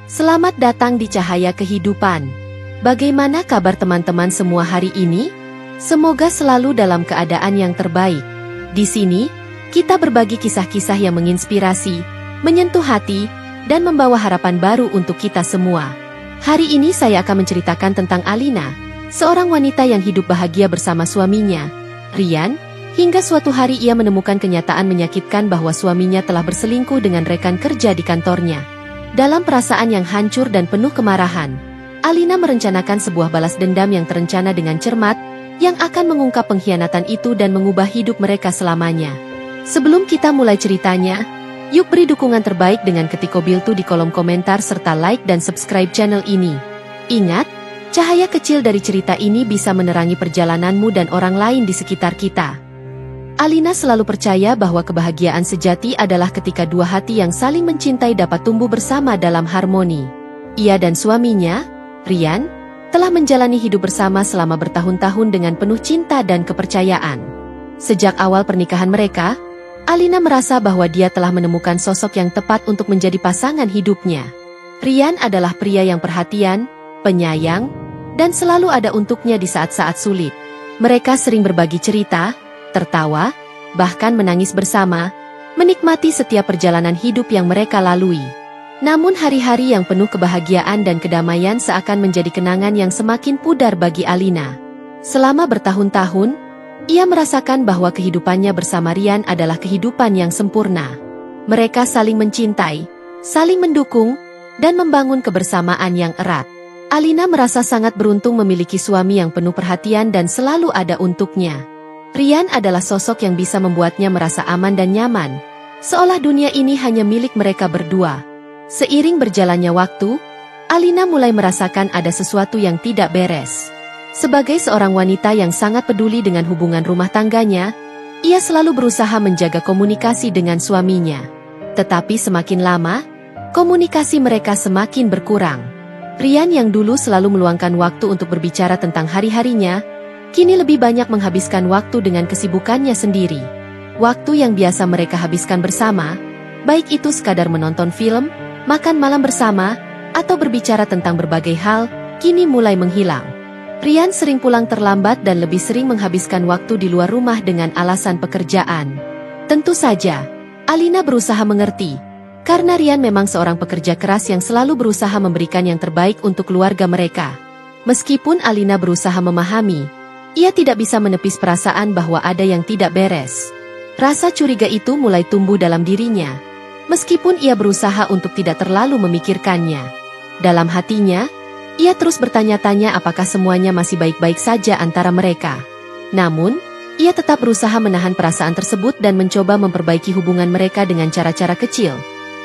Selamat datang di Cahaya Kehidupan. Bagaimana kabar teman-teman semua hari ini? Semoga selalu dalam keadaan yang terbaik. Di sini, kita berbagi kisah-kisah yang menginspirasi, menyentuh hati, dan membawa harapan baru untuk kita semua. Hari ini saya akan menceritakan tentang Alina, seorang wanita yang hidup bahagia bersama suaminya, Ryan, hingga suatu hari ia menemukan kenyataan menyakitkan bahwa suaminya telah berselingkuh dengan rekan kerja di kantornya. Dalam perasaan yang hancur dan penuh kemarahan, Alina merencanakan sebuah balas dendam yang terencana dengan cermat, yang akan mengungkap pengkhianatan itu dan mengubah hidup mereka selamanya. Sebelum kita mulai ceritanya, yuk beri dukungan terbaik dengan ketik Kobiltu di kolom komentar serta like dan subscribe channel ini. Ingat, cahaya kecil dari cerita ini bisa menerangi perjalananmu dan orang lain di sekitar kita. Alina selalu percaya bahwa kebahagiaan sejati adalah ketika dua hati yang saling mencintai dapat tumbuh bersama dalam harmoni. Ia dan suaminya, Ryan, telah menjalani hidup bersama selama bertahun-tahun dengan penuh cinta dan kepercayaan. Sejak awal pernikahan mereka, Alina merasa bahwa dia telah menemukan sosok yang tepat untuk menjadi pasangan hidupnya. Ryan adalah pria yang perhatian, penyayang, dan selalu ada untuknya di saat-saat sulit. Mereka sering berbagi cerita, tertawa, bahkan menangis bersama, menikmati setiap perjalanan hidup yang mereka lalui. Namun hari-hari yang penuh kebahagiaan dan kedamaian seakan menjadi kenangan yang semakin pudar bagi Alina. Selama bertahun-tahun, ia merasakan bahwa kehidupannya bersama Ryan adalah kehidupan yang sempurna. Mereka saling mencintai, saling mendukung, dan membangun kebersamaan yang erat. Alina merasa sangat beruntung memiliki suami yang penuh perhatian dan selalu ada untuknya. Ryan adalah sosok yang bisa membuatnya merasa aman dan nyaman, seolah dunia ini hanya milik mereka berdua. Seiring berjalannya waktu, Alina mulai merasakan ada sesuatu yang tidak beres. Sebagai seorang wanita yang sangat peduli dengan hubungan rumah tangganya, ia selalu berusaha menjaga komunikasi dengan suaminya. Tetapi semakin lama, komunikasi mereka semakin berkurang. Ryan yang dulu selalu meluangkan waktu untuk berbicara tentang hari-harinya, kini lebih banyak menghabiskan waktu dengan kesibukannya sendiri. Waktu yang biasa mereka habiskan bersama, baik itu sekadar menonton film, makan malam bersama, atau berbicara tentang berbagai hal, kini mulai menghilang. Ryan sering pulang terlambat dan lebih sering menghabiskan waktu di luar rumah dengan alasan pekerjaan. Tentu saja, Alina berusaha mengerti, karena Ryan memang seorang pekerja keras yang selalu berusaha memberikan yang terbaik untuk keluarga mereka. Meskipun Alina berusaha memahami, ia tidak bisa menepis perasaan bahwa ada yang tidak beres. Rasa curiga itu mulai tumbuh dalam dirinya, meskipun ia berusaha untuk tidak terlalu memikirkannya. Dalam hatinya, ia terus bertanya-tanya apakah semuanya masih baik-baik saja antara mereka. Namun, ia tetap berusaha menahan perasaan tersebut dan mencoba memperbaiki hubungan mereka dengan cara-cara kecil,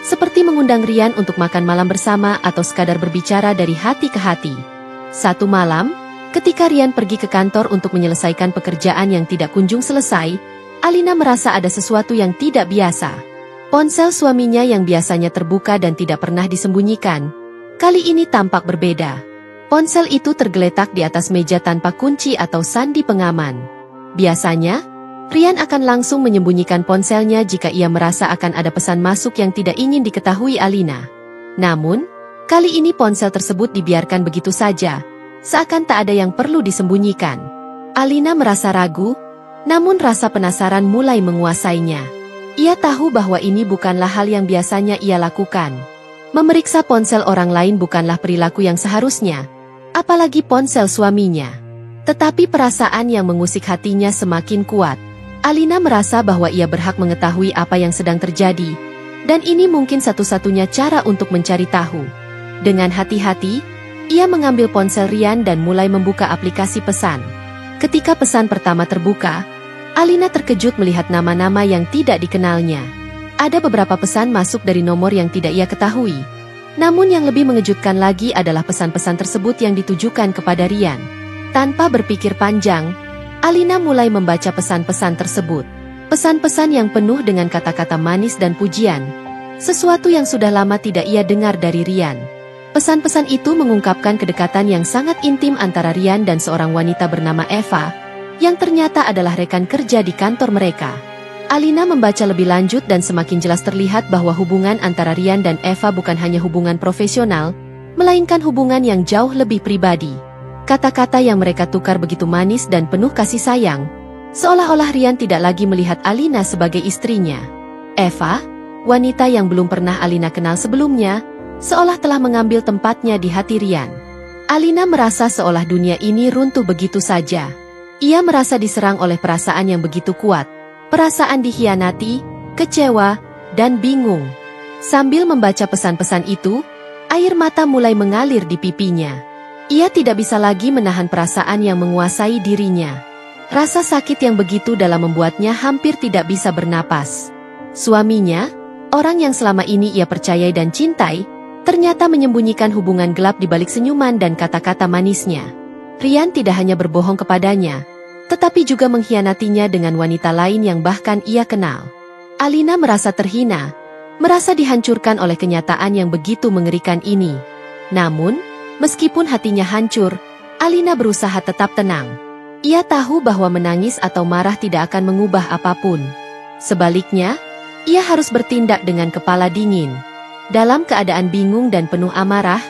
seperti mengundang Ryan untuk makan malam bersama atau sekadar berbicara dari hati ke hati. Satu malam, ketika Ryan pergi ke kantor untuk menyelesaikan pekerjaan yang tidak kunjung selesai, Alina merasa ada sesuatu yang tidak biasa. Ponsel suaminya yang biasanya terbuka dan tidak pernah disembunyikan, kali ini tampak berbeda. Ponsel itu tergeletak di atas meja tanpa kunci atau sandi pengaman. Biasanya, Ryan akan langsung menyembunyikan ponselnya jika ia merasa akan ada pesan masuk yang tidak ingin diketahui Alina. Namun, kali ini ponsel tersebut dibiarkan begitu saja, seakan tak ada yang perlu disembunyikan. Alina merasa ragu, namun rasa penasaran mulai menguasainya. Ia tahu bahwa ini bukanlah hal yang biasanya ia lakukan. Memeriksa ponsel orang lain bukanlah perilaku yang seharusnya, apalagi ponsel suaminya. Tetapi perasaan yang mengusik hatinya semakin kuat. Alina merasa bahwa ia berhak mengetahui apa yang sedang terjadi, dan ini mungkin satu-satunya cara untuk mencari tahu. Dengan hati-hati, ia mengambil ponsel Ryan dan mulai membuka aplikasi pesan. Ketika pesan pertama terbuka, Alina terkejut melihat nama-nama yang tidak dikenalnya. Ada beberapa pesan masuk dari nomor yang tidak ia ketahui. Namun yang lebih mengejutkan lagi adalah pesan-pesan tersebut yang ditujukan kepada Ryan. Tanpa berpikir panjang, Alina mulai membaca pesan-pesan tersebut. Pesan-pesan yang penuh dengan kata-kata manis dan pujian. Sesuatu yang sudah lama tidak ia dengar dari Ryan. Pesan-pesan itu mengungkapkan kedekatan yang sangat intim antara Ryan dan seorang wanita bernama Eva, yang ternyata adalah rekan kerja di kantor mereka. Alina membaca lebih lanjut dan semakin jelas terlihat bahwa hubungan antara Rian dan Eva bukan hanya hubungan profesional, melainkan hubungan yang jauh lebih pribadi. Kata-kata yang mereka tukar begitu manis dan penuh kasih sayang, seolah-olah Rian tidak lagi melihat Alina sebagai istrinya. Eva, wanita yang belum pernah Alina kenal sebelumnya, seolah telah mengambil tempatnya di hati Rian. Alina merasa seolah dunia ini runtuh begitu saja. Ia merasa diserang oleh perasaan yang begitu kuat. Perasaan dikhianati, kecewa, dan bingung. Sambil membaca pesan-pesan itu, air mata mulai mengalir di pipinya. Ia tidak bisa lagi menahan perasaan yang menguasai dirinya. Rasa sakit yang begitu dalam membuatnya hampir tidak bisa bernapas. Suaminya, orang yang selama ini ia percayai dan cintai, ternyata menyembunyikan hubungan gelap di balik senyuman dan kata-kata manisnya. Rian tidak hanya berbohong kepadanya, tetapi juga mengkhianatinya dengan wanita lain yang bahkan ia kenal. Alina merasa terhina, merasa dihancurkan oleh kenyataan yang begitu mengerikan ini. Namun, meskipun hatinya hancur, Alina berusaha tetap tenang. Ia tahu bahwa menangis atau marah tidak akan mengubah apapun. Sebaliknya, ia harus bertindak dengan kepala dingin. Dalam keadaan bingung dan penuh amarah,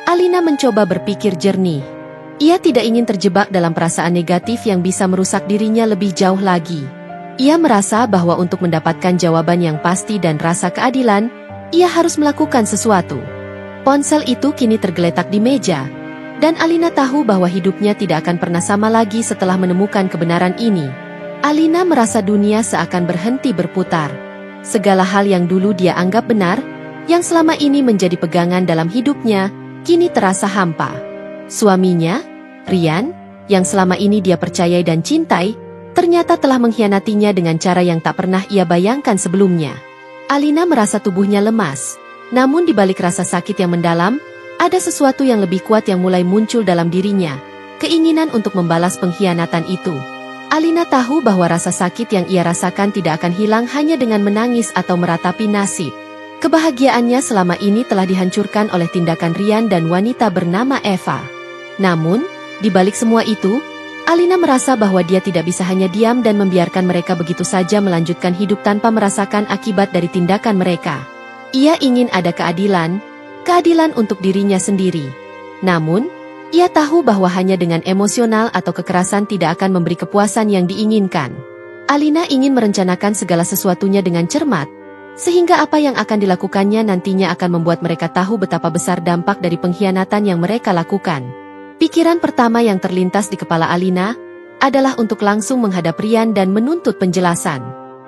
Alina mencoba berpikir jernih. Ia tidak ingin terjebak dalam perasaan negatif yang bisa merusak dirinya lebih jauh lagi. Ia merasa bahwa untuk mendapatkan jawaban yang pasti dan rasa keadilan, ia harus melakukan sesuatu. Ponsel itu kini tergeletak di meja, dan Alina tahu bahwa hidupnya tidak akan pernah sama lagi setelah menemukan kebenaran ini. Alina merasa dunia seakan berhenti berputar. Segala hal yang dulu dia anggap benar, yang selama ini menjadi pegangan dalam hidupnya, kini terasa hampa. Suaminya, Rian, yang selama ini dia percayai dan cintai, ternyata telah mengkhianatinya dengan cara yang tak pernah ia bayangkan sebelumnya. Alina merasa tubuhnya lemas, namun di balik rasa sakit yang mendalam, ada sesuatu yang lebih kuat yang mulai muncul dalam dirinya, keinginan untuk membalas pengkhianatan itu. Alina tahu bahwa rasa sakit yang ia rasakan tidak akan hilang hanya dengan menangis atau meratapi nasib. Kebahagiaannya selama ini telah dihancurkan oleh tindakan Rian dan wanita bernama Eva. Namun, di balik semua itu, Alina merasa bahwa dia tidak bisa hanya diam dan membiarkan mereka begitu saja melanjutkan hidup tanpa merasakan akibat dari tindakan mereka. Ia ingin ada keadilan, keadilan untuk dirinya sendiri. Namun, ia tahu bahwa hanya dengan emosional atau kekerasan tidak akan memberi kepuasan yang diinginkan. Alina ingin merencanakan segala sesuatunya dengan cermat, sehingga apa yang akan dilakukannya nantinya akan membuat mereka tahu betapa besar dampak dari pengkhianatan yang mereka lakukan. Pikiran pertama yang terlintas di kepala Alina adalah untuk langsung menghadap Rian dan menuntut penjelasan.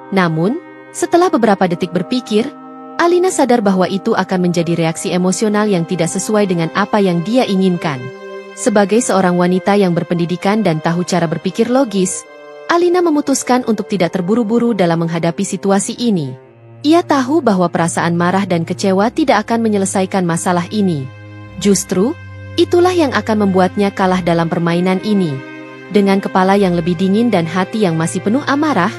Namun, setelah beberapa detik berpikir, Alina sadar bahwa itu akan menjadi reaksi emosional yang tidak sesuai dengan apa yang dia inginkan. Sebagai seorang wanita yang berpendidikan dan tahu cara berpikir logis, Alina memutuskan untuk tidak terburu-buru dalam menghadapi situasi ini. Ia tahu bahwa perasaan marah dan kecewa tidak akan menyelesaikan masalah ini. Justru, itulah yang akan membuatnya kalah dalam permainan ini. Dengan kepala yang lebih dingin dan hati yang masih penuh amarah,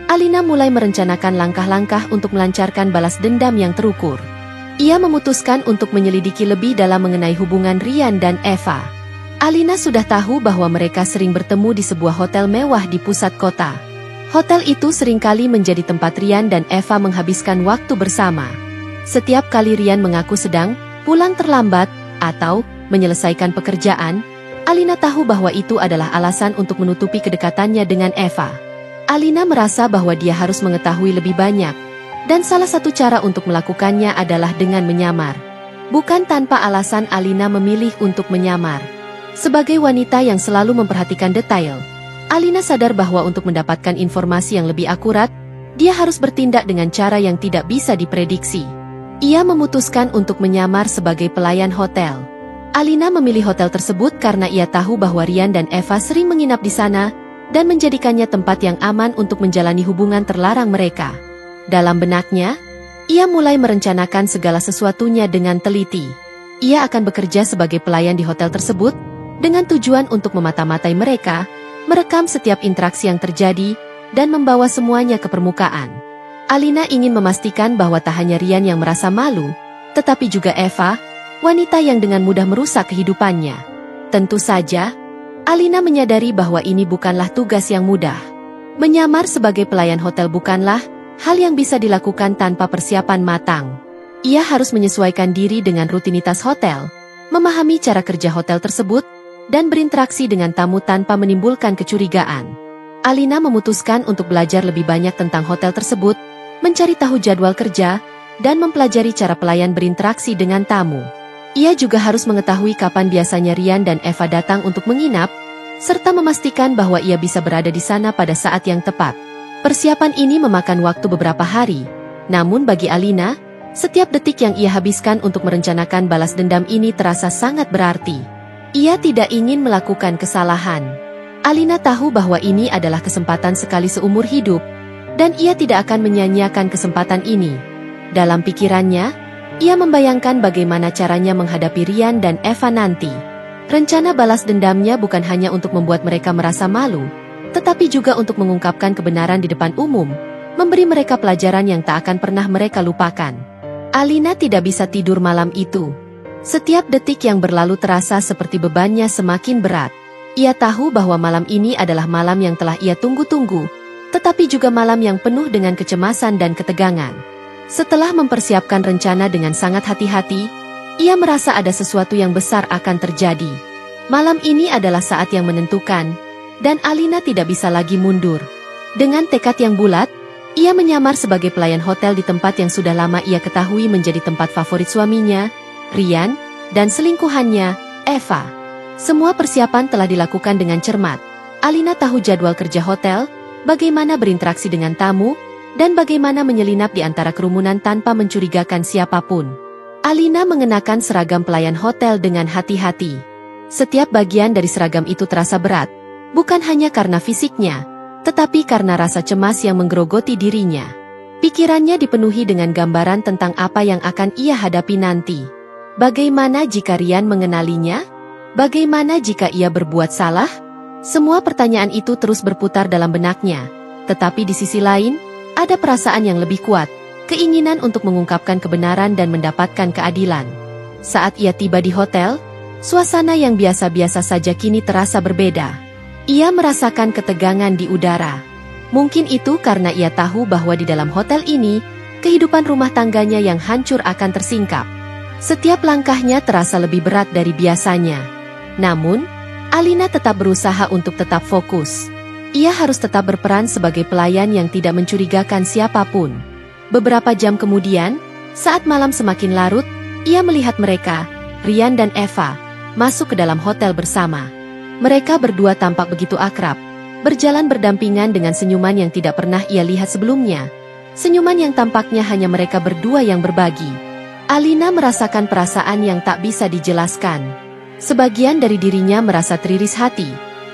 Alina mulai merencanakan langkah-langkah untuk melancarkan balas dendam yang terukur. Ia memutuskan untuk menyelidiki lebih dalam mengenai hubungan Rian dan Eva. Alina sudah tahu bahwa mereka sering bertemu di sebuah hotel mewah di pusat kota. Hotel itu seringkali menjadi tempat Rian dan Eva menghabiskan waktu bersama. Setiap kali Rian mengaku sedang pulang terlambat atau menyelesaikan pekerjaan, Alina tahu bahwa itu adalah alasan untuk menutupi kedekatannya dengan Eva. Alina merasa bahwa dia harus mengetahui lebih banyak, dan salah satu cara untuk melakukannya adalah dengan menyamar. Bukan tanpa alasan Alina memilih untuk menyamar. Sebagai wanita yang selalu memperhatikan detail, Alina sadar bahwa untuk mendapatkan informasi yang lebih akurat, dia harus bertindak dengan cara yang tidak bisa diprediksi. Ia memutuskan untuk menyamar sebagai pelayan hotel. Alina memilih hotel tersebut karena ia tahu bahwa Rian dan Eva sering menginap di sana dan menjadikannya tempat yang aman untuk menjalani hubungan terlarang mereka. Dalam benaknya, ia mulai merencanakan segala sesuatunya dengan teliti. Ia akan bekerja sebagai pelayan di hotel tersebut dengan tujuan untuk memata-matai mereka, merekam setiap interaksi yang terjadi, dan membawa semuanya ke permukaan. Alina ingin memastikan bahwa tak hanya Rian yang merasa malu, tetapi juga Eva, wanita yang dengan mudah merusak kehidupannya. Tentu saja, Alina menyadari bahwa ini bukanlah tugas yang mudah. Menyamar sebagai pelayan hotel bukanlah hal yang bisa dilakukan tanpa persiapan matang. Ia harus menyesuaikan diri dengan rutinitas hotel, memahami cara kerja hotel tersebut, dan berinteraksi dengan tamu tanpa menimbulkan kecurigaan. Alina memutuskan untuk belajar lebih banyak tentang hotel tersebut, mencari tahu jadwal kerja, dan mempelajari cara pelayan berinteraksi dengan tamu. Ia juga harus mengetahui kapan biasanya Rian dan Eva datang untuk menginap, serta memastikan bahwa ia bisa berada di sana pada saat yang tepat. Persiapan ini memakan waktu beberapa hari, namun bagi Alina, setiap detik yang ia habiskan untuk merencanakan balas dendam ini terasa sangat berarti. Ia tidak ingin melakukan kesalahan. Alina tahu bahwa ini adalah kesempatan sekali seumur hidup, dan ia tidak akan menyia-nyiakan kesempatan ini. Dalam pikirannya, ia membayangkan bagaimana caranya menghadapi Rian dan Eva nanti. Rencana balas dendamnya bukan hanya untuk membuat mereka merasa malu, tetapi juga untuk mengungkapkan kebenaran di depan umum, memberi mereka pelajaran yang tak akan pernah mereka lupakan. Alina tidak bisa tidur malam itu. Setiap detik yang berlalu terasa seperti bebannya semakin berat. Ia tahu bahwa malam ini adalah malam yang telah ia tunggu-tunggu, tetapi juga malam yang penuh dengan kecemasan dan ketegangan. Setelah mempersiapkan rencana dengan sangat hati-hati, ia merasa ada sesuatu yang besar akan terjadi. Malam ini adalah saat yang menentukan, dan Alina tidak bisa lagi mundur. Dengan tekad yang bulat, ia menyamar sebagai pelayan hotel di tempat yang sudah lama ia ketahui menjadi tempat favorit suaminya, Rian, dan selingkuhannya, Eva. Semua persiapan telah dilakukan dengan cermat. Alina tahu jadwal kerja hotel, bagaimana berinteraksi dengan tamu, dan bagaimana menyelinap di antara kerumunan tanpa mencurigakan siapapun. Alina mengenakan seragam pelayan hotel dengan hati-hati. Setiap bagian dari seragam itu terasa berat, bukan hanya karena fisiknya, tetapi karena rasa cemas yang menggerogoti dirinya. Pikirannya dipenuhi dengan gambaran tentang apa yang akan ia hadapi nanti. Bagaimana jika Rian mengenalinya? Bagaimana jika ia berbuat salah? Semua pertanyaan itu terus berputar dalam benaknya, tetapi di sisi lain, ada perasaan yang lebih kuat. Keinginan untuk mengungkapkan kebenaran dan mendapatkan keadilan. Saat ia tiba di hotel, suasana yang biasa-biasa saja kini terasa berbeda. Ia merasakan ketegangan di udara. Mungkin itu karena ia tahu bahwa di dalam hotel ini, kehidupan rumah tangganya yang hancur akan tersingkap. Setiap langkahnya terasa lebih berat dari biasanya. Namun, Alina tetap berusaha untuk tetap fokus. Ia harus tetap berperan sebagai pelayan yang tidak mencurigakan siapapun. Beberapa jam kemudian, saat malam semakin larut, ia melihat mereka, Rian dan Eva, masuk ke dalam hotel bersama. Mereka berdua tampak begitu akrab, berjalan berdampingan dengan senyuman yang tidak pernah ia lihat sebelumnya. Senyuman yang tampaknya hanya mereka berdua yang berbagi. Alina merasakan perasaan yang tak bisa dijelaskan. Sebagian dari dirinya merasa teriris hati,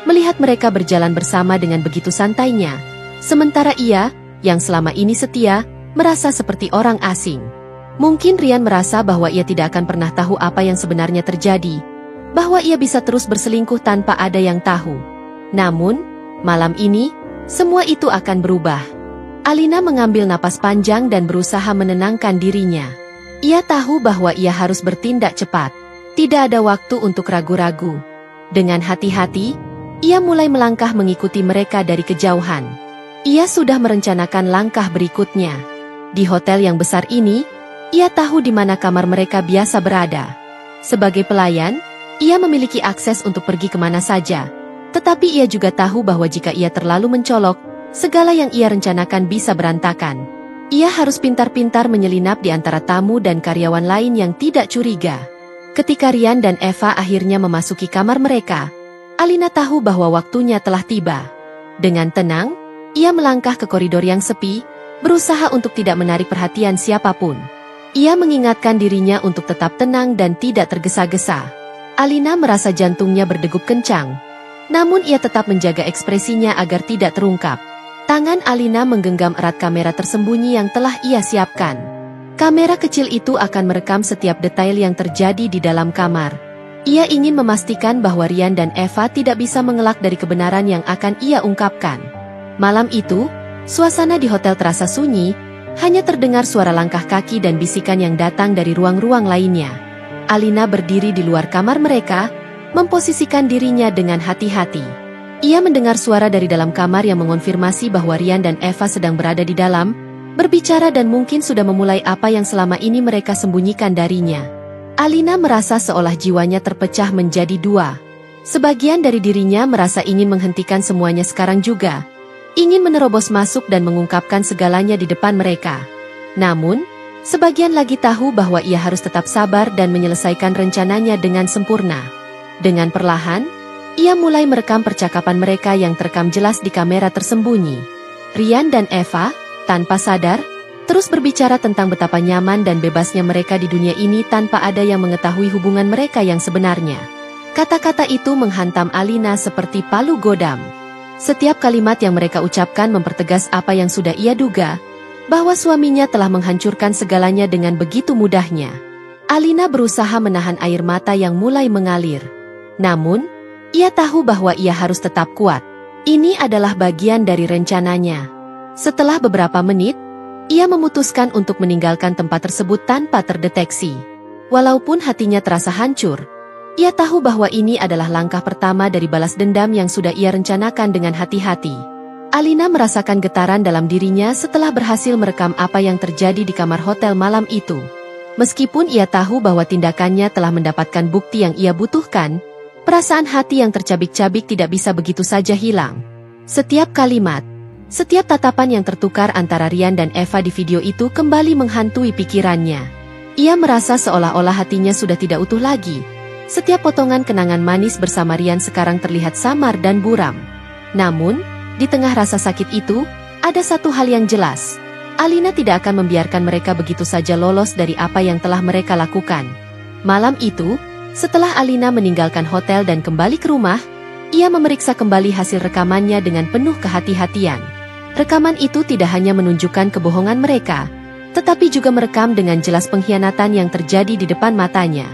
melihat mereka berjalan bersama dengan begitu santainya. Sementara ia, yang selama ini setia, merasa seperti orang asing. Mungkin Rian merasa bahwa ia tidak akan pernah tahu apa yang sebenarnya terjadi, bahwa ia bisa terus berselingkuh tanpa ada yang tahu. Namun, malam ini, semua itu akan berubah. Alina mengambil napas panjang dan berusaha menenangkan dirinya. Ia tahu bahwa ia harus bertindak cepat. Tidak ada waktu untuk ragu-ragu. Dengan hati-hati, ia mulai melangkah mengikuti mereka dari kejauhan. Ia sudah merencanakan langkah berikutnya. Di hotel yang besar ini, ia tahu di mana kamar mereka biasa berada. Sebagai pelayan, ia memiliki akses untuk pergi kemana saja. Tetapi ia juga tahu bahwa jika ia terlalu mencolok, segala yang ia rencanakan bisa berantakan. Ia harus pintar-pintar menyelinap di antara tamu dan karyawan lain yang tidak curiga. Ketika Rian dan Eva akhirnya memasuki kamar mereka, Alina tahu bahwa waktunya telah tiba. Dengan tenang, ia melangkah ke koridor yang sepi, berusaha untuk tidak menarik perhatian siapapun. Ia mengingatkan dirinya untuk tetap tenang dan tidak tergesa-gesa. Alina merasa jantungnya berdegup kencang. Namun ia tetap menjaga ekspresinya agar tidak terungkap. Tangan Alina menggenggam erat kamera tersembunyi yang telah ia siapkan. Kamera kecil itu akan merekam setiap detail yang terjadi di dalam kamar. Ia ingin memastikan bahwa Rian dan Eva tidak bisa mengelak dari kebenaran yang akan ia ungkapkan. Malam itu, suasana di hotel terasa sunyi, hanya terdengar suara langkah kaki dan bisikan yang datang dari ruang-ruang lainnya. Alina berdiri di luar kamar mereka, memposisikan dirinya dengan hati-hati. Ia mendengar suara dari dalam kamar yang mengonfirmasi bahwa Rian dan Eva sedang berada di dalam, berbicara dan mungkin sudah memulai apa yang selama ini mereka sembunyikan darinya. Alina merasa seolah jiwanya terpecah menjadi dua. Sebagian dari dirinya merasa ingin menghentikan semuanya sekarang juga. Ingin menerobos masuk dan mengungkapkan segalanya di depan mereka. Namun, sebagian lagi tahu bahwa ia harus tetap sabar dan menyelesaikan rencananya dengan sempurna. Dengan perlahan, ia mulai merekam percakapan mereka yang terekam jelas di kamera tersembunyi. Rian dan Eva, tanpa sadar, terus berbicara tentang betapa nyaman dan bebasnya mereka di dunia ini tanpa ada yang mengetahui hubungan mereka yang sebenarnya. Kata-kata itu menghantam Alina seperti palu godam. Setiap kalimat yang mereka ucapkan mempertegas apa yang sudah ia duga, bahwa suaminya telah menghancurkan segalanya dengan begitu mudahnya. Alina berusaha menahan air mata yang mulai mengalir. Namun, ia tahu bahwa ia harus tetap kuat. Ini adalah bagian dari rencananya. Setelah beberapa menit, ia memutuskan untuk meninggalkan tempat tersebut tanpa terdeteksi. Walaupun hatinya terasa hancur, ia tahu bahwa ini adalah langkah pertama dari balas dendam yang sudah ia rencanakan dengan hati-hati. Alina merasakan getaran dalam dirinya setelah berhasil merekam apa yang terjadi di kamar hotel malam itu. Meskipun ia tahu bahwa tindakannya telah mendapatkan bukti yang ia butuhkan, perasaan hati yang tercabik-cabik tidak bisa begitu saja hilang. Setiap kalimat, setiap tatapan yang tertukar antara Rian dan Eva di video itu kembali menghantui pikirannya. Ia merasa seolah-olah hatinya sudah tidak utuh lagi. Setiap potongan kenangan manis bersama Rian sekarang terlihat samar dan buram. Namun, di tengah rasa sakit itu, ada satu hal yang jelas. Alina tidak akan membiarkan mereka begitu saja lolos dari apa yang telah mereka lakukan. Malam itu, setelah Alina meninggalkan hotel dan kembali ke rumah, ia memeriksa kembali hasil rekamannya dengan penuh kehati-hatian. Rekaman itu tidak hanya menunjukkan kebohongan mereka, tetapi juga merekam dengan jelas pengkhianatan yang terjadi di depan matanya.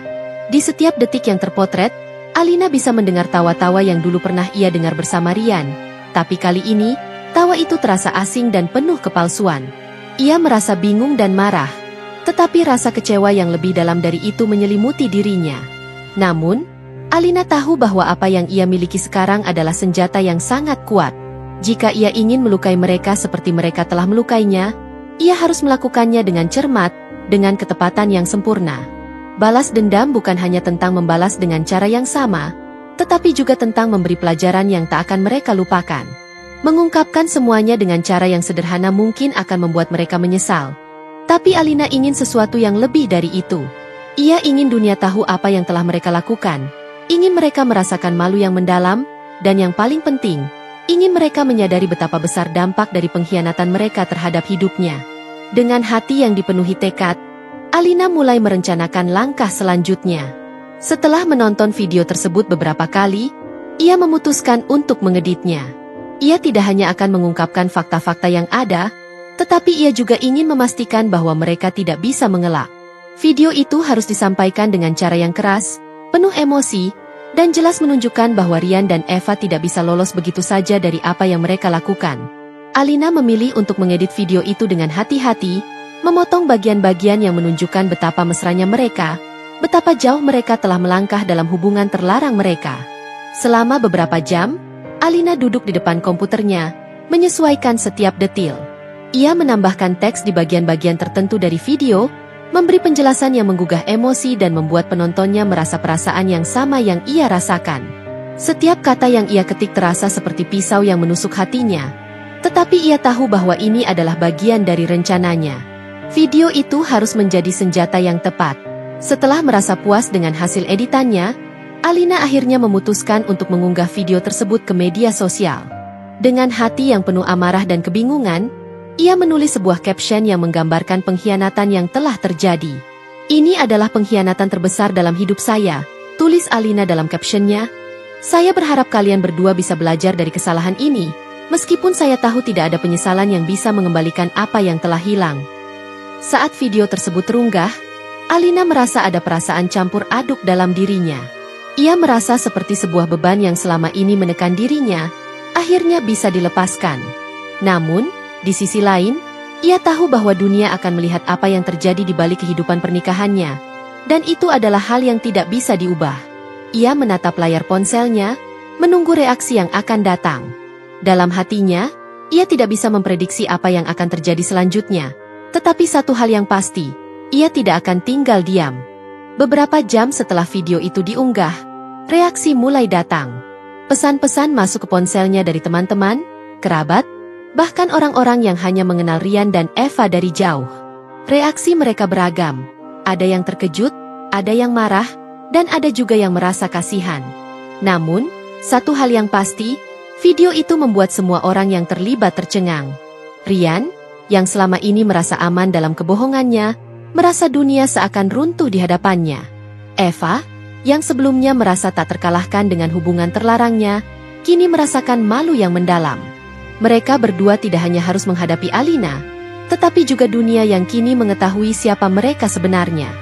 Di setiap detik yang terpotret, Alina bisa mendengar tawa-tawa yang dulu pernah ia dengar bersama Rian, tapi kali ini, tawa itu terasa asing dan penuh kepalsuan. Ia merasa bingung dan marah, tetapi rasa kecewa yang lebih dalam dari itu menyelimuti dirinya. Namun, Alina tahu bahwa apa yang ia miliki sekarang adalah senjata yang sangat kuat. Jika ia ingin melukai mereka seperti mereka telah melukainya, ia harus melakukannya dengan cermat, dengan ketepatan yang sempurna. Balas dendam bukan hanya tentang membalas dengan cara yang sama, tetapi juga tentang memberi pelajaran yang tak akan mereka lupakan. Mengungkapkan semuanya dengan cara yang sederhana mungkin akan membuat mereka menyesal. Tapi Alina ingin sesuatu yang lebih dari itu. Ia ingin dunia tahu apa yang telah mereka lakukan, ingin mereka merasakan malu yang mendalam, dan yang paling penting, ingin mereka menyadari betapa besar dampak dari pengkhianatan mereka terhadap hidupnya. Dengan hati yang dipenuhi tekad, Alina mulai merencanakan langkah selanjutnya. Setelah menonton video tersebut beberapa kali, ia memutuskan untuk mengeditnya. Ia tidak hanya akan mengungkapkan fakta-fakta yang ada, tetapi ia juga ingin memastikan bahwa mereka tidak bisa mengelak. Video itu harus disampaikan dengan cara yang keras, penuh emosi, dan jelas menunjukkan bahwa Rian dan Eva tidak bisa lolos begitu saja dari apa yang mereka lakukan. Alina memilih untuk mengedit video itu dengan hati-hati, memotong bagian-bagian yang menunjukkan betapa mesranya mereka, betapa jauh mereka telah melangkah dalam hubungan terlarang mereka. Selama beberapa jam, Alina duduk di depan komputernya, menyesuaikan setiap detil. Ia menambahkan teks di bagian-bagian tertentu dari video, memberi penjelasan yang menggugah emosi dan membuat penontonnya merasa perasaan yang sama yang ia rasakan. Setiap kata yang ia ketik terasa seperti pisau yang menusuk hatinya. Tetapi ia tahu bahwa ini adalah bagian dari rencananya. Video itu harus menjadi senjata yang tepat. Setelah merasa puas dengan hasil editannya, Alina akhirnya memutuskan untuk mengunggah video tersebut ke media sosial. Dengan hati yang penuh amarah dan kebingungan, ia menulis sebuah caption yang menggambarkan pengkhianatan yang telah terjadi. "Ini adalah pengkhianatan terbesar dalam hidup saya," tulis Alina dalam captionnya. "Saya berharap kalian berdua bisa belajar dari kesalahan ini, meskipun saya tahu tidak ada penyesalan yang bisa mengembalikan apa yang telah hilang." Saat video tersebut terunggah, Alina merasa ada perasaan campur aduk dalam dirinya. Ia merasa seperti sebuah beban yang selama ini menekan dirinya, akhirnya bisa dilepaskan. Namun, di sisi lain, ia tahu bahwa dunia akan melihat apa yang terjadi di balik kehidupan pernikahannya, dan itu adalah hal yang tidak bisa diubah. Ia menatap layar ponselnya, menunggu reaksi yang akan datang. Dalam hatinya, ia tidak bisa memprediksi apa yang akan terjadi selanjutnya. Tetapi satu hal yang pasti, ia tidak akan tinggal diam. Beberapa jam setelah video itu diunggah, reaksi mulai datang. Pesan-pesan masuk ke ponselnya dari teman-teman, kerabat, bahkan orang-orang yang hanya mengenal Rian dan Eva dari jauh. Reaksi mereka beragam. Ada yang terkejut, ada yang marah, dan ada juga yang merasa kasihan. Namun, satu hal yang pasti, video itu membuat semua orang yang terlibat tercengang. Rian, yang selama ini merasa aman dalam kebohongannya, merasa dunia seakan runtuh di hadapannya. Eva, yang sebelumnya merasa tak terkalahkan dengan hubungan terlarangnya, kini merasakan malu yang mendalam. Mereka berdua tidak hanya harus menghadapi Alina, tetapi juga dunia yang kini mengetahui siapa mereka sebenarnya.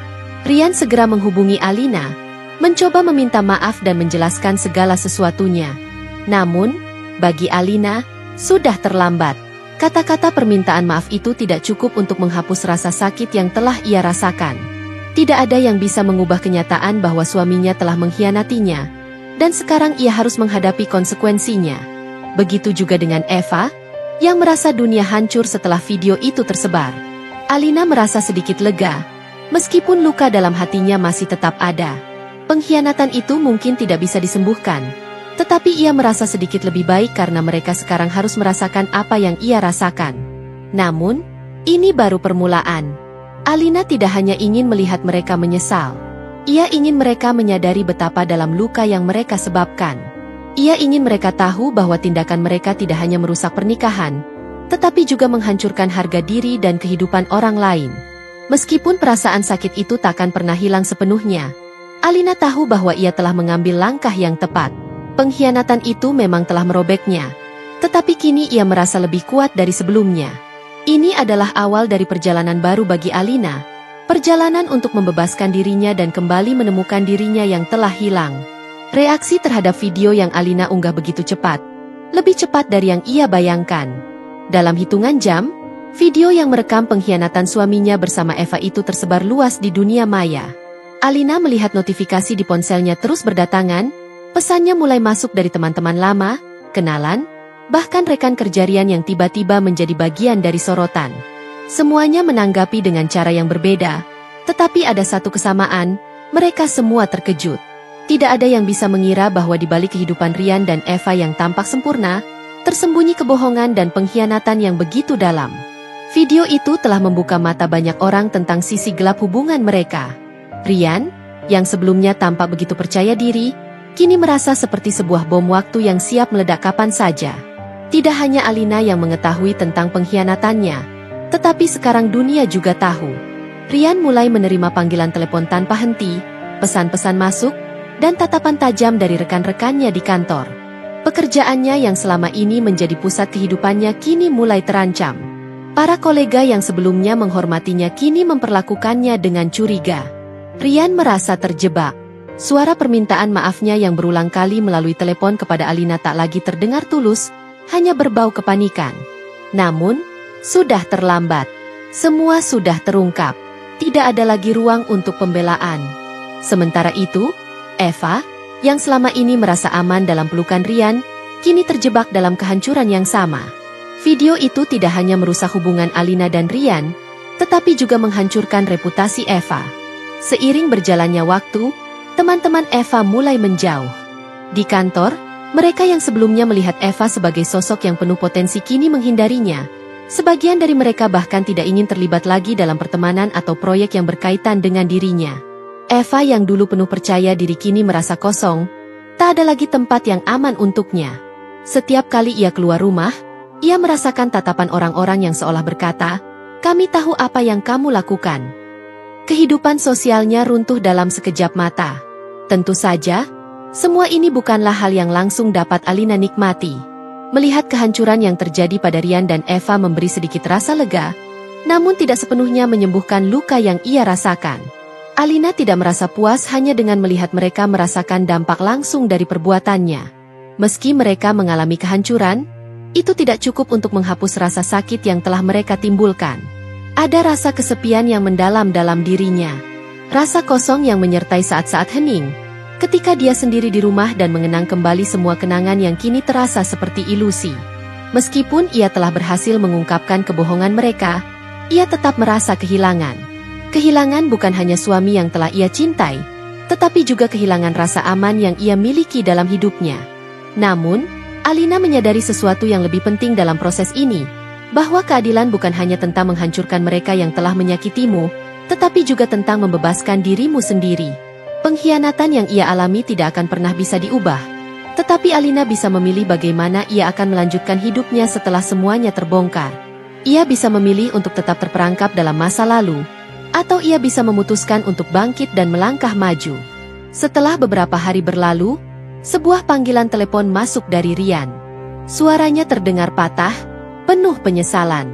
Rian segera menghubungi Alina, mencoba meminta maaf dan menjelaskan segala sesuatunya. Namun, bagi Alina, sudah terlambat. Kata-kata permintaan maaf itu tidak cukup untuk menghapus rasa sakit yang telah ia rasakan. Tidak ada yang bisa mengubah kenyataan bahwa suaminya telah mengkhianatinya, dan sekarang ia harus menghadapi konsekuensinya. Begitu juga dengan Eva, yang merasa dunia hancur setelah video itu tersebar. Alina merasa sedikit lega, meskipun luka dalam hatinya masih tetap ada. Pengkhianatan itu mungkin tidak bisa disembuhkan, tetapi ia merasa sedikit lebih baik karena mereka sekarang harus merasakan apa yang ia rasakan. Namun, ini baru permulaan. Alina tidak hanya ingin melihat mereka menyesal. Ia ingin mereka menyadari betapa dalam luka yang mereka sebabkan. Ia ingin mereka tahu bahwa tindakan mereka tidak hanya merusak pernikahan, tetapi juga menghancurkan harga diri dan kehidupan orang lain. Meskipun perasaan sakit itu takkan pernah hilang sepenuhnya, Alina tahu bahwa ia telah mengambil langkah yang tepat. Pengkhianatan itu memang telah merobeknya, tetapi kini ia merasa lebih kuat dari sebelumnya. Ini adalah awal dari perjalanan baru bagi Alina, perjalanan untuk membebaskan dirinya dan kembali menemukan dirinya yang telah hilang. Reaksi terhadap video yang Alina unggah begitu cepat, lebih cepat dari yang ia bayangkan. Dalam hitungan jam, video yang merekam pengkhianatan suaminya bersama Eva itu tersebar luas di dunia maya. Alina melihat notifikasi di ponselnya terus berdatangan. Pesannya mulai masuk dari teman-teman lama, kenalan, bahkan rekan kerja Rian yang tiba-tiba menjadi bagian dari sorotan. Semuanya menanggapi dengan cara yang berbeda, tetapi ada satu kesamaan, mereka semua terkejut. Tidak ada yang bisa mengira bahwa di balik kehidupan Rian dan Eva yang tampak sempurna, tersembunyi kebohongan dan pengkhianatan yang begitu dalam. Video itu telah membuka mata banyak orang tentang sisi gelap hubungan mereka. Rian, yang sebelumnya tampak begitu percaya diri, kini merasa seperti sebuah bom waktu yang siap meledak kapan saja. Tidak hanya Alina yang mengetahui tentang pengkhianatannya, tetapi sekarang dunia juga tahu. Rian mulai menerima panggilan telepon tanpa henti, pesan-pesan masuk, dan tatapan tajam dari rekan-rekannya di kantor. Pekerjaannya yang selama ini menjadi pusat kehidupannya kini mulai terancam. Para kolega yang sebelumnya menghormatinya kini memperlakukannya dengan curiga. Rian merasa terjebak. Suara permintaan maafnya yang berulang kali melalui telepon kepada Alina tak lagi terdengar tulus, hanya berbau kepanikan. Namun, sudah terlambat. Semua sudah terungkap. Tidak ada lagi ruang untuk pembelaan. Sementara itu, Eva, yang selama ini merasa aman dalam pelukan Rian, kini terjebak dalam kehancuran yang sama. Video itu tidak hanya merusak hubungan Alina dan Rian, tetapi juga menghancurkan reputasi Eva. Seiring berjalannya waktu, teman-teman Eva mulai menjauh. Di kantor, mereka yang sebelumnya melihat Eva sebagai sosok yang penuh potensi kini menghindarinya. Sebagian dari mereka bahkan tidak ingin terlibat lagi dalam pertemanan atau proyek yang berkaitan dengan dirinya. Eva yang dulu penuh percaya diri kini merasa kosong, tak ada lagi tempat yang aman untuknya. Setiap kali ia keluar rumah, ia merasakan tatapan orang-orang yang seolah berkata, "Kami tahu apa yang kamu lakukan." Kehidupan sosialnya runtuh dalam sekejap mata. Tentu saja, semua ini bukanlah hal yang langsung dapat Alina nikmati. Melihat kehancuran yang terjadi pada Rian dan Eva memberi sedikit rasa lega, namun tidak sepenuhnya menyembuhkan luka yang ia rasakan. Alina tidak merasa puas hanya dengan melihat mereka merasakan dampak langsung dari perbuatannya. Meski mereka mengalami kehancuran, itu tidak cukup untuk menghapus rasa sakit yang telah mereka timbulkan. Ada rasa kesepian yang mendalam dalam dirinya. Rasa kosong yang menyertai saat-saat hening. ketika dia sendiri di rumah dan mengenang kembali semua kenangan yang kini terasa seperti ilusi. Meskipun ia telah berhasil mengungkapkan kebohongan mereka, ia tetap merasa kehilangan. Kehilangan bukan hanya suami yang telah ia cintai, tetapi juga kehilangan rasa aman yang ia miliki dalam hidupnya. Namun, Alina menyadari sesuatu yang lebih penting dalam proses ini, bahwa keadilan bukan hanya tentang menghancurkan mereka yang telah menyakitimu, tetapi juga tentang membebaskan dirimu sendiri. Pengkhianatan yang ia alami tidak akan pernah bisa diubah, tetapi Alina bisa memilih bagaimana ia akan melanjutkan hidupnya setelah semuanya terbongkar. Ia bisa memilih untuk tetap terperangkap dalam masa lalu, atau ia bisa memutuskan untuk bangkit dan melangkah maju. Setelah beberapa hari berlalu, sebuah panggilan telepon masuk dari Rian. Suaranya terdengar patah, penuh penyesalan.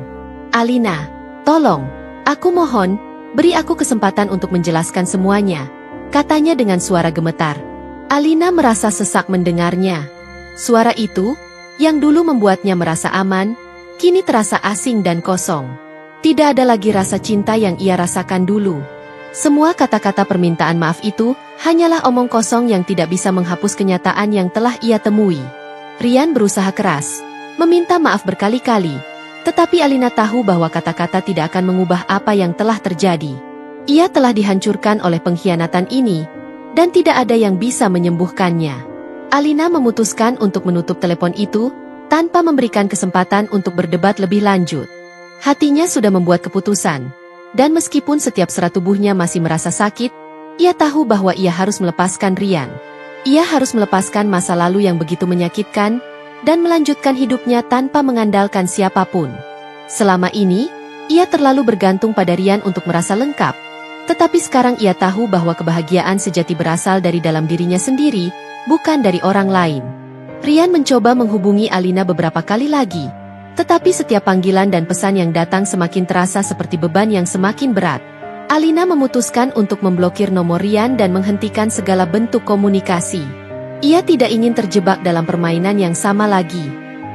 "Alina, tolong, aku mohon, beri aku kesempatan untuk menjelaskan semuanya," katanya dengan suara gemetar. Alina merasa sesak mendengarnya. Suara itu, yang dulu membuatnya merasa aman, kini terasa asing dan kosong. Tidak ada lagi rasa cinta yang ia rasakan dulu. Semua kata-kata permintaan maaf itu hanyalah omong kosong yang tidak bisa menghapus kenyataan yang telah ia temui. Rian berusaha keras, meminta maaf berkali-kali, tetapi Alina tahu bahwa kata-kata tidak akan mengubah apa yang telah terjadi. Ia telah dihancurkan oleh pengkhianatan ini, dan tidak ada yang bisa menyembuhkannya. Alina memutuskan untuk menutup telepon itu, tanpa memberikan kesempatan untuk berdebat lebih lanjut. Hatinya sudah membuat keputusan, dan meskipun setiap serat tubuhnya masih merasa sakit, ia tahu bahwa ia harus melepaskan Rian. Ia harus melepaskan masa lalu yang begitu menyakitkan, dan melanjutkan hidupnya tanpa mengandalkan siapapun. Selama ini, ia terlalu bergantung pada Rian untuk merasa lengkap, tetapi sekarang ia tahu bahwa kebahagiaan sejati berasal dari dalam dirinya sendiri, bukan dari orang lain. Rian mencoba menghubungi Alina beberapa kali lagi, tetapi setiap panggilan dan pesan yang datang semakin terasa seperti beban yang semakin berat. Alina memutuskan untuk memblokir nomor Rian dan menghentikan segala bentuk komunikasi. Ia tidak ingin terjebak dalam permainan yang sama lagi.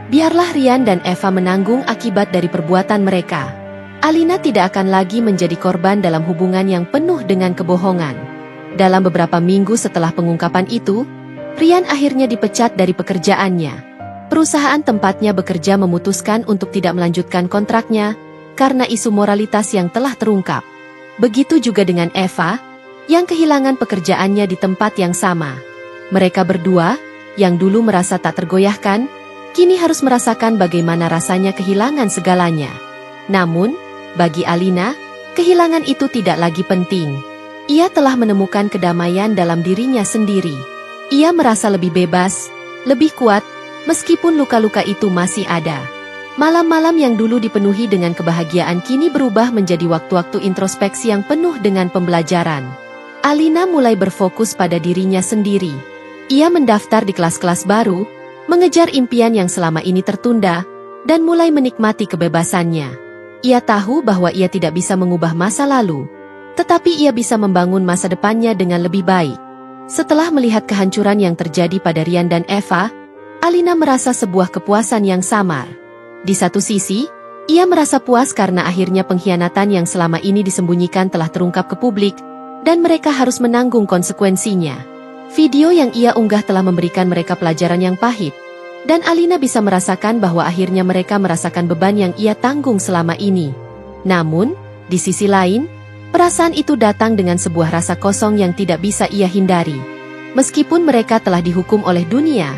Biarlah Rian dan Eva menanggung akibat dari perbuatan mereka. Alina tidak akan lagi menjadi korban dalam hubungan yang penuh dengan kebohongan. Dalam beberapa minggu setelah pengungkapan itu, Rian akhirnya dipecat dari pekerjaannya. Perusahaan tempatnya bekerja memutuskan untuk tidak melanjutkan kontraknya karena isu moralitas yang telah terungkap. Begitu juga dengan Eva, yang kehilangan pekerjaannya di tempat yang sama. Mereka berdua, yang dulu merasa tak tergoyahkan, kini harus merasakan bagaimana rasanya kehilangan segalanya. Namun, bagi Alina, kehilangan itu tidak lagi penting. Ia telah menemukan kedamaian dalam dirinya sendiri. Ia merasa lebih bebas, lebih kuat, meskipun luka-luka itu masih ada. Malam-malam yang dulu dipenuhi dengan kebahagiaan kini berubah menjadi waktu-waktu introspeksi yang penuh dengan pembelajaran. Alina mulai berfokus pada dirinya sendiri. Ia mendaftar di kelas-kelas baru, mengejar impian yang selama ini tertunda, dan mulai menikmati kebebasannya. Ia tahu bahwa ia tidak bisa mengubah masa lalu, tetapi ia bisa membangun masa depannya dengan lebih baik. Setelah melihat kehancuran yang terjadi pada Rian dan Eva, Alina merasa sebuah kepuasan yang samar. Di satu sisi, ia merasa puas karena akhirnya pengkhianatan yang selama ini disembunyikan telah terungkap ke publik, dan mereka harus menanggung konsekuensinya. Video yang ia unggah telah memberikan mereka pelajaran yang pahit, dan Alina bisa merasakan bahwa akhirnya mereka merasakan beban yang ia tanggung selama ini. Namun, di sisi lain, perasaan itu datang dengan sebuah rasa kosong yang tidak bisa ia hindari. Meskipun mereka telah dihukum oleh dunia,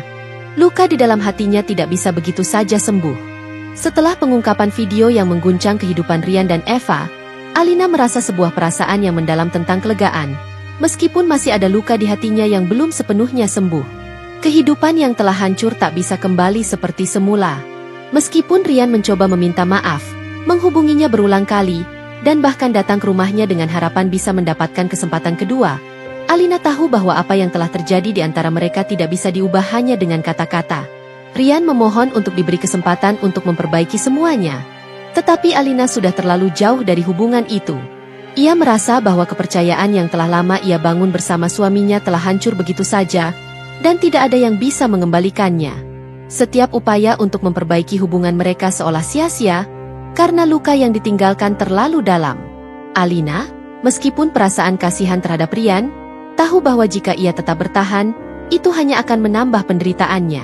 luka di dalam hatinya tidak bisa begitu saja sembuh. Setelah pengungkapan video yang mengguncang kehidupan Rian dan Eva, Alina merasa sebuah perasaan yang mendalam tentang kelegaan, meskipun masih ada luka di hatinya yang belum sepenuhnya sembuh. Kehidupan yang telah hancur tak bisa kembali seperti semula. Meskipun Rian mencoba meminta maaf, menghubunginya berulang kali, dan bahkan datang ke rumahnya dengan harapan bisa mendapatkan kesempatan kedua, Alina tahu bahwa apa yang telah terjadi di antara mereka tidak bisa diubah hanya dengan kata-kata. Rian memohon untuk diberi kesempatan untuk memperbaiki semuanya. Tetapi Alina sudah terlalu jauh dari hubungan itu. Ia merasa bahwa kepercayaan yang telah lama ia bangun bersama suaminya telah hancur begitu saja, dan tidak ada yang bisa mengembalikannya. Setiap upaya untuk memperbaiki hubungan mereka seolah sia-sia, karena luka yang ditinggalkan terlalu dalam. Alina, meskipun perasaan kasihan terhadap Rian, tahu bahwa jika ia tetap bertahan, itu hanya akan menambah penderitaannya.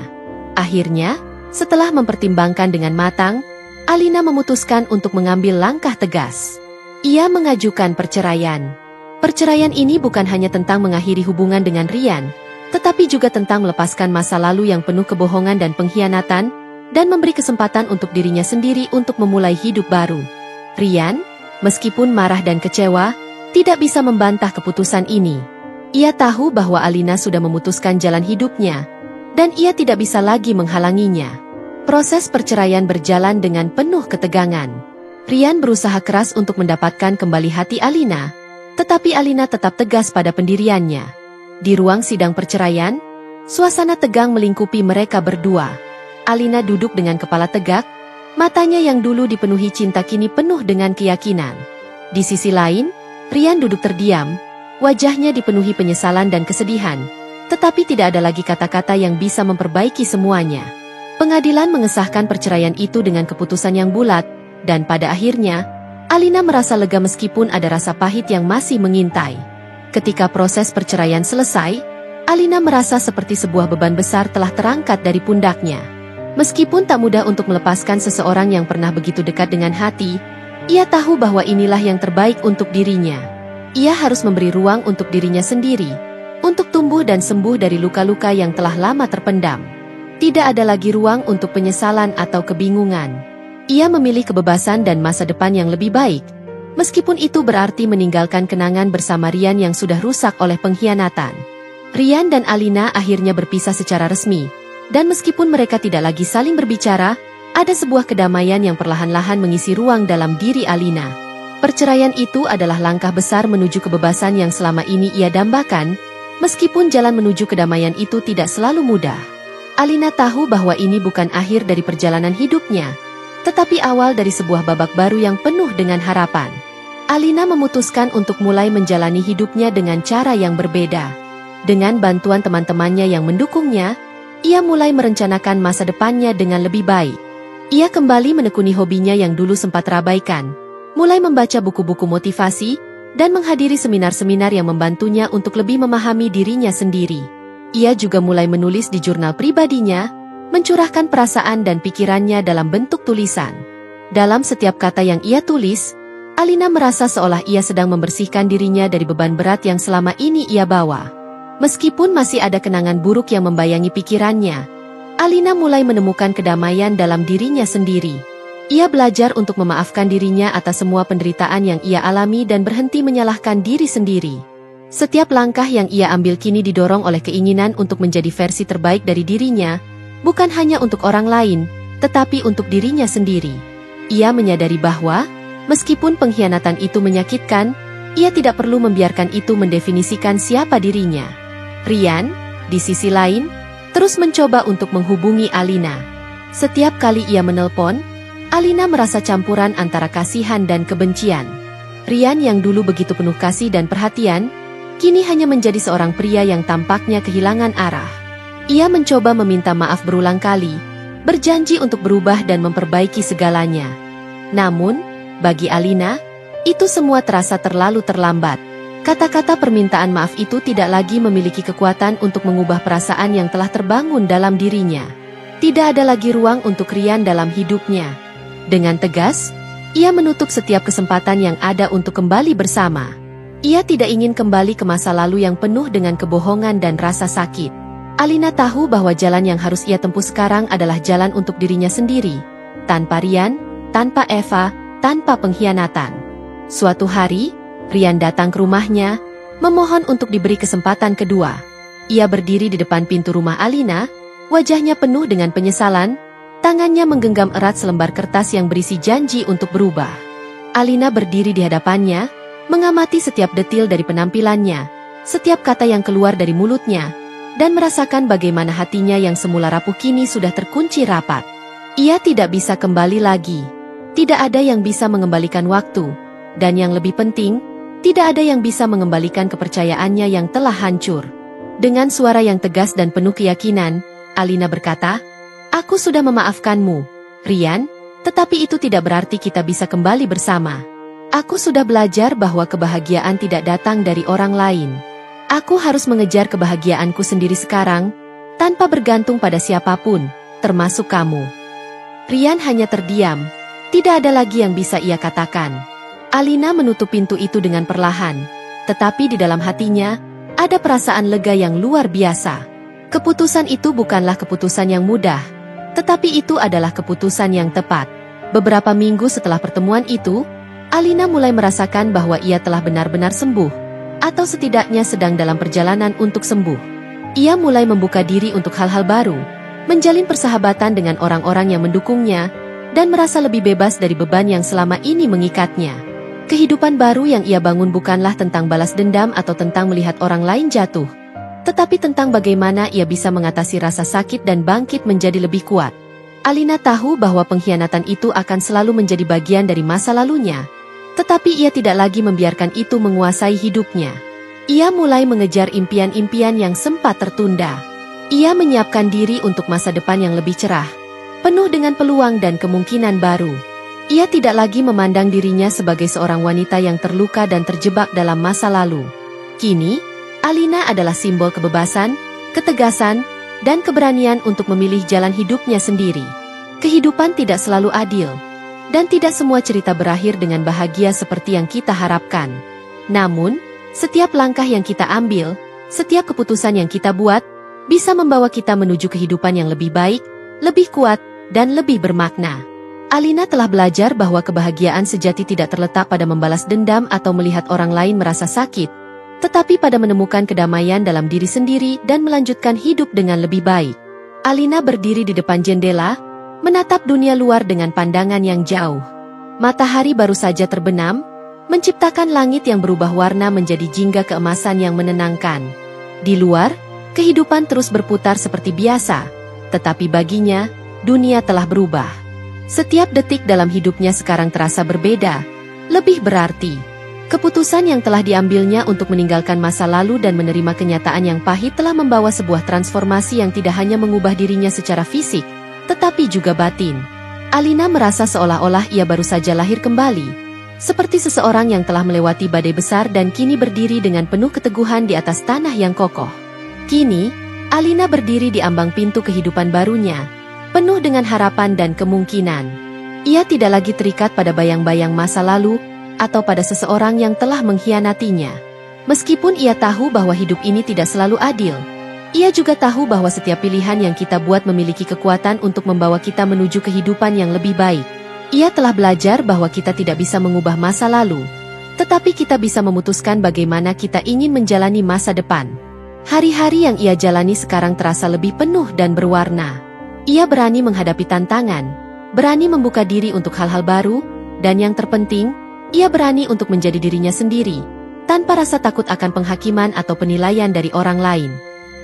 Akhirnya, setelah mempertimbangkan dengan matang, Alina memutuskan untuk mengambil langkah tegas. Ia mengajukan perceraian. Perceraian ini bukan hanya tentang mengakhiri hubungan dengan Rian, tetapi juga tentang melepaskan masa lalu yang penuh kebohongan dan pengkhianatan, dan memberi kesempatan untuk dirinya sendiri untuk memulai hidup baru. Rian, meskipun marah dan kecewa, tidak bisa membantah keputusan ini. Ia tahu bahwa Alina sudah memutuskan jalan hidupnya, dan ia tidak bisa lagi menghalanginya. Proses perceraian berjalan dengan penuh ketegangan. Rian berusaha keras untuk mendapatkan kembali hati Alina, tetapi Alina tetap tegas pada pendiriannya. Di ruang sidang perceraian, suasana tegang melingkupi mereka berdua. Alina duduk dengan kepala tegak, matanya yang dulu dipenuhi cinta kini penuh dengan keyakinan. Di sisi lain, Rian duduk terdiam, wajahnya dipenuhi penyesalan dan kesedihan, tetapi tidak ada lagi kata-kata yang bisa memperbaiki semuanya. Pengadilan mengesahkan perceraian itu dengan keputusan yang bulat, dan pada akhirnya, Alina merasa lega meskipun ada rasa pahit yang masih mengintai. Ketika proses perceraian selesai, Alina merasa seperti sebuah beban besar telah terangkat dari pundaknya. Meskipun tak mudah untuk melepaskan seseorang yang pernah begitu dekat dengan hati, ia tahu bahwa inilah yang terbaik untuk dirinya. Ia harus memberi ruang untuk dirinya sendiri, untuk tumbuh dan sembuh dari luka-luka yang telah lama terpendam. Tidak ada lagi ruang untuk penyesalan atau kebingungan. Ia memilih kebebasan dan masa depan yang lebih baik, meskipun itu berarti meninggalkan kenangan bersama Rian yang sudah rusak oleh pengkhianatan. Rian dan Alina akhirnya berpisah secara resmi, dan meskipun mereka tidak lagi saling berbicara, ada sebuah kedamaian yang perlahan-lahan mengisi ruang dalam diri Alina. Perceraian itu adalah langkah besar menuju kebebasan yang selama ini ia dambakan, meskipun jalan menuju kedamaian itu tidak selalu mudah. Alina tahu bahwa ini bukan akhir dari perjalanan hidupnya, tetapi awal dari sebuah babak baru yang penuh dengan harapan. Alina memutuskan untuk mulai menjalani hidupnya dengan cara yang berbeda. Dengan bantuan teman-temannya yang mendukungnya, ia mulai merencanakan masa depannya dengan lebih baik. Ia kembali menekuni hobinya yang dulu sempat terabaikan, mulai membaca buku-buku motivasi, dan menghadiri seminar-seminar yang membantunya untuk lebih memahami dirinya sendiri. Ia juga mulai menulis di jurnal pribadinya, mencurahkan perasaan dan pikirannya dalam bentuk tulisan. Dalam setiap kata yang ia tulis, Alina merasa seolah ia sedang membersihkan dirinya dari beban berat yang selama ini ia bawa. Meskipun masih ada kenangan buruk yang membayangi pikirannya, Alina mulai menemukan kedamaian dalam dirinya sendiri. Ia belajar untuk memaafkan dirinya atas semua penderitaan yang ia alami dan berhenti menyalahkan diri sendiri. Setiap langkah yang ia ambil kini didorong oleh keinginan untuk menjadi versi terbaik dari dirinya, bukan hanya untuk orang lain, tetapi untuk dirinya sendiri. Ia menyadari bahwa, meskipun pengkhianatan itu menyakitkan, ia tidak perlu membiarkan itu mendefinisikan siapa dirinya. Rian, di sisi lain, terus mencoba untuk menghubungi Alina. Setiap kali ia menelpon, Alina merasa campuran antara kasihan dan kebencian. Rian yang dulu begitu penuh kasih dan perhatian, kini hanya menjadi seorang pria yang tampaknya kehilangan arah. Ia mencoba meminta maaf berulang kali, berjanji untuk berubah dan memperbaiki segalanya. Namun, bagi Alina, itu semua terasa terlalu terlambat. Kata-kata permintaan maaf itu tidak lagi memiliki kekuatan untuk mengubah perasaan yang telah terbangun dalam dirinya. Tidak ada lagi ruang untuk Rian dalam hidupnya. Dengan tegas, ia menutup setiap kesempatan yang ada untuk kembali bersama. Ia tidak ingin kembali ke masa lalu yang penuh dengan kebohongan dan rasa sakit. Alina tahu bahwa jalan yang harus ia tempuh sekarang adalah jalan untuk dirinya sendiri. Tanpa Rian, tanpa Eva, tanpa pengkhianatan. Suatu hari, Rian datang ke rumahnya, memohon untuk diberi kesempatan kedua. Ia berdiri di depan pintu rumah Alina, wajahnya penuh dengan penyesalan, tangannya menggenggam erat selembar kertas yang berisi janji untuk berubah. Alina berdiri di hadapannya, mengamati setiap detil dari penampilannya, setiap kata yang keluar dari mulutnya, dan merasakan bagaimana hatinya yang semula rapuh kini sudah terkunci rapat. Ia tidak bisa kembali lagi. Tidak ada yang bisa mengembalikan waktu, dan yang lebih penting, tidak ada yang bisa mengembalikan kepercayaannya yang telah hancur. Dengan suara yang tegas dan penuh keyakinan, Alina berkata, "Aku sudah memaafkanmu, Rian, tetapi itu tidak berarti kita bisa kembali bersama. Aku sudah belajar bahwa kebahagiaan tidak datang dari orang lain. Aku harus mengejar kebahagiaanku sendiri sekarang, tanpa bergantung pada siapapun, termasuk kamu. Rian hanya terdiam, tidak ada lagi yang bisa ia katakan. Alina menutup pintu itu dengan perlahan, tetapi di dalam hatinya, ada perasaan lega yang luar biasa. Keputusan itu bukanlah keputusan yang mudah, tetapi itu adalah keputusan yang tepat. Beberapa minggu setelah pertemuan itu, Alina mulai merasakan bahwa ia telah benar-benar sembuh, atau setidaknya sedang dalam perjalanan untuk sembuh. Ia mulai membuka diri untuk hal-hal baru, menjalin persahabatan dengan orang-orang yang mendukungnya, dan merasa lebih bebas dari beban yang selama ini mengikatnya. Kehidupan baru yang ia bangun bukanlah tentang balas dendam atau tentang melihat orang lain jatuh, tetapi tentang bagaimana ia bisa mengatasi rasa sakit dan bangkit menjadi lebih kuat. Alina tahu bahwa pengkhianatan itu akan selalu menjadi bagian dari masa lalunya, tetapi ia tidak lagi membiarkan itu menguasai hidupnya. Ia mulai mengejar impian-impian yang sempat tertunda. Ia menyiapkan diri untuk masa depan yang lebih cerah, penuh dengan peluang dan kemungkinan baru. Ia tidak lagi memandang dirinya sebagai seorang wanita yang terluka dan terjebak dalam masa lalu. Kini, Alina adalah simbol kebebasan, ketegasan, dan keberanian untuk memilih jalan hidupnya sendiri. Kehidupan tidak selalu adil, dan tidak semua cerita berakhir dengan bahagia seperti yang kita harapkan. Namun, setiap langkah yang kita ambil, setiap keputusan yang kita buat, bisa membawa kita menuju kehidupan yang lebih baik, lebih kuat, dan lebih bermakna. Alina telah belajar bahwa kebahagiaan sejati tidak terletak pada membalas dendam atau melihat orang lain merasa sakit, tetapi pada menemukan kedamaian dalam diri sendiri dan melanjutkan hidup dengan lebih baik. Alina berdiri di depan jendela, menatap dunia luar dengan pandangan yang jauh. Matahari baru saja terbenam, menciptakan langit yang berubah warna menjadi jingga keemasan yang menenangkan. Di luar, kehidupan terus berputar seperti biasa, tetapi baginya, dunia telah berubah. Setiap detik dalam hidupnya sekarang terasa berbeda, lebih berarti. Keputusan yang telah diambilnya untuk meninggalkan masa lalu dan menerima kenyataan yang pahit telah membawa sebuah transformasi yang tidak hanya mengubah dirinya secara fisik, tetapi juga batin. Alina merasa seolah-olah ia baru saja lahir kembali, seperti seseorang yang telah melewati badai besar dan kini berdiri dengan penuh keteguhan di atas tanah yang kokoh. Kini, Alina berdiri di ambang pintu kehidupan barunya, penuh dengan harapan dan kemungkinan. Ia tidak lagi terikat pada bayang-bayang masa lalu, atau pada seseorang yang telah mengkhianatinya. Meskipun ia tahu bahwa hidup ini tidak selalu adil, ia juga tahu bahwa setiap pilihan yang kita buat memiliki kekuatan untuk membawa kita menuju kehidupan yang lebih baik. Ia telah belajar bahwa kita tidak bisa mengubah masa lalu, tetapi kita bisa memutuskan bagaimana kita ingin menjalani masa depan. Hari-hari yang ia jalani sekarang terasa lebih penuh dan berwarna. Ia berani menghadapi tantangan, berani membuka diri untuk hal-hal baru, dan yang terpenting, ia berani untuk menjadi dirinya sendiri, tanpa rasa takut akan penghakiman atau penilaian dari orang lain.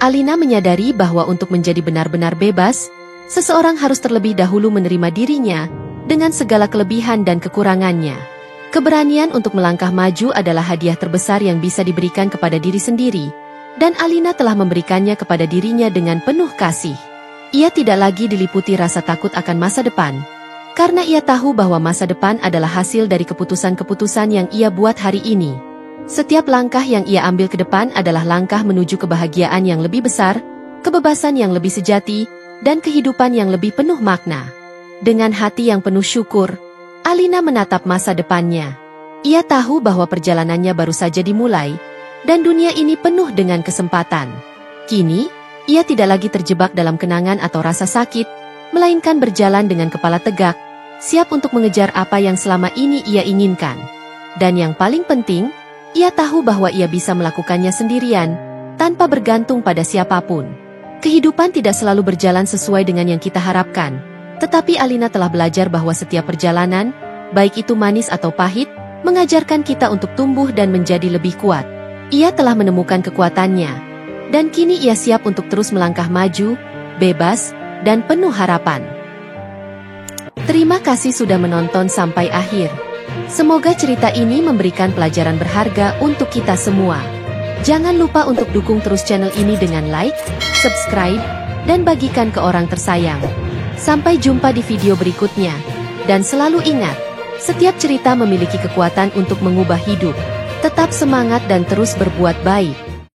Alina menyadari bahwa untuk menjadi benar-benar bebas, seseorang harus terlebih dahulu menerima dirinya, dengan segala kelebihan dan kekurangannya. Keberanian untuk melangkah maju adalah hadiah terbesar yang bisa diberikan kepada diri sendiri, dan Alina telah memberikannya kepada dirinya dengan penuh kasih. Ia tidak lagi diliputi rasa takut akan masa depan, karena ia tahu bahwa masa depan adalah hasil dari keputusan-keputusan yang ia buat hari ini. Setiap langkah yang ia ambil ke depan adalah langkah menuju kebahagiaan yang lebih besar, kebebasan yang lebih sejati, dan kehidupan yang lebih penuh makna. Dengan hati yang penuh syukur, Alina menatap masa depannya. Ia tahu bahwa perjalanannya baru saja dimulai, dan dunia ini penuh dengan kesempatan. Kini, ia tidak lagi terjebak dalam kenangan atau rasa sakit, melainkan berjalan dengan kepala tegak, siap untuk mengejar apa yang selama ini ia inginkan. Dan yang paling penting, ia tahu bahwa ia bisa melakukannya sendirian, tanpa bergantung pada siapapun. Kehidupan tidak selalu berjalan sesuai dengan yang kita harapkan, tetapi Alina telah belajar bahwa setiap perjalanan, baik itu manis atau pahit, mengajarkan kita untuk tumbuh dan menjadi lebih kuat. Ia telah menemukan kekuatannya, dan kini ia siap untuk terus melangkah maju, bebas, dan penuh harapan. Terima kasih sudah menonton sampai akhir. Semoga cerita ini memberikan pelajaran berharga untuk kita semua. Jangan lupa untuk dukung terus channel ini dengan like, subscribe, dan bagikan ke orang tersayang. Sampai jumpa di video berikutnya. Dan selalu ingat, setiap cerita memiliki kekuatan untuk mengubah hidup. Tetap semangat dan terus berbuat baik.